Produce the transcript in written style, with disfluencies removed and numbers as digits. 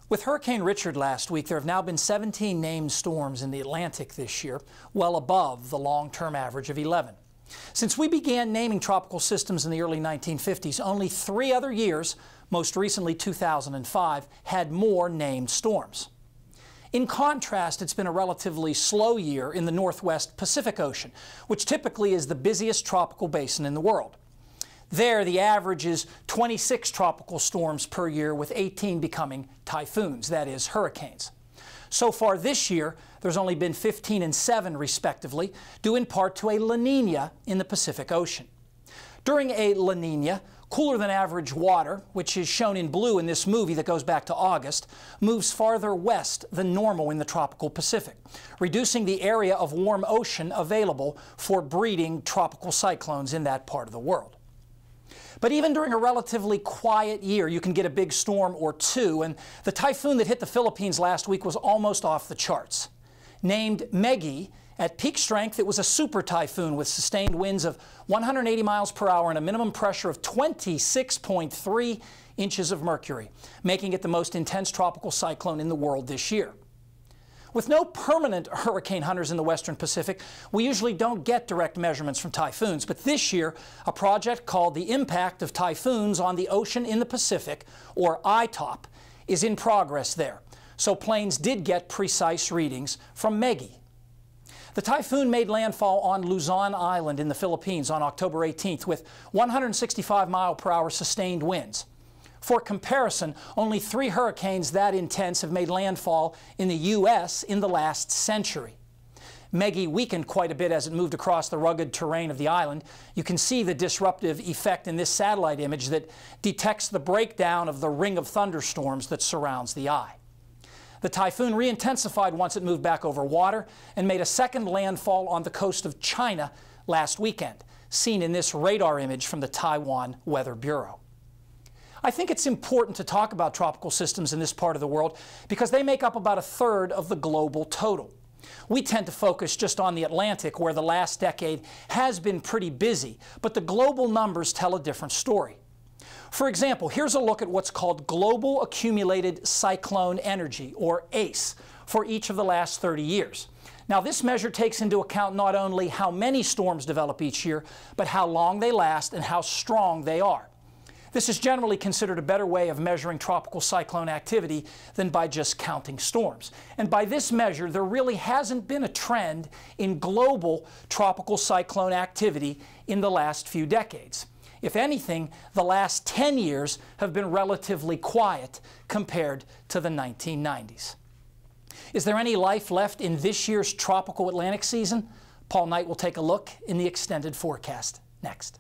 With Hurricane Richard last week, there have now been 17 named storms in the Atlantic this year, well above the long-term average of 11. Since we began naming tropical systems in the early 1950s, only 3 other years, most recently 2005, had more named storms. In contrast, it's been a relatively slow year in the Northwest Pacific Ocean, which typically is the busiest tropical basin in the world. There, the average is 26 tropical storms per year, with 18 becoming typhoons, that is, hurricanes. So far this year, there's only been 15 and 7, respectively, due in part to a La Nina in the Pacific Ocean. During a La Nina, cooler than average water, which is shown in blue in this movie that goes back to August, moves farther west than normal in the tropical Pacific, reducing the area of warm ocean available for breeding tropical cyclones in that part of the world. But even during a relatively quiet year, you can get a big storm or two, and the typhoon that hit the Philippines last week was almost off the charts. Named Meggy, at peak strength, it was a super typhoon with sustained winds of 180 miles per hour and a minimum pressure of 26.3 inches of mercury, making it the most intense tropical cyclone in the world this year. With no permanent hurricane hunters in the Western Pacific, we usually don't get direct measurements from typhoons, but this year, a project called the Impact of Typhoons on the Ocean in the Pacific, or ITOP, is in progress there. So planes did get precise readings from Meggy. The typhoon made landfall on Luzon Island in the Philippines on October 18th with 165-mile-per-hour sustained winds. For comparison, only 3 hurricanes that intense have made landfall in the U.S. in the last century. Meggy weakened quite a bit as it moved across the rugged terrain of the island. You can see the disruptive effect in this satellite image that detects the breakdown of the ring of thunderstorms that surrounds the eye. The typhoon re-intensified once it moved back over water and made a second landfall on the coast of China last weekend, seen in this radar image from the Taiwan Weather Bureau. I think it's important to talk about tropical systems in this part of the world because they make up about 1/3 of the global total. We tend to focus just on the Atlantic, where the last decade has been pretty busy, but the global numbers tell a different story. For example, here's a look at what's called Global Accumulated Cyclone Energy, or ACE, for each of the last 30 years. Now, this measure takes into account not only how many storms develop each year, but how long they last and how strong they are. This is generally considered a better way of measuring tropical cyclone activity than by just counting storms. And by this measure, there really hasn't been a trend in global tropical cyclone activity in the last few decades. If anything, the last 10 years have been relatively quiet compared to the 1990s. Is there any life left in this year's tropical Atlantic season? Paul Knight will take a look in the extended forecast next.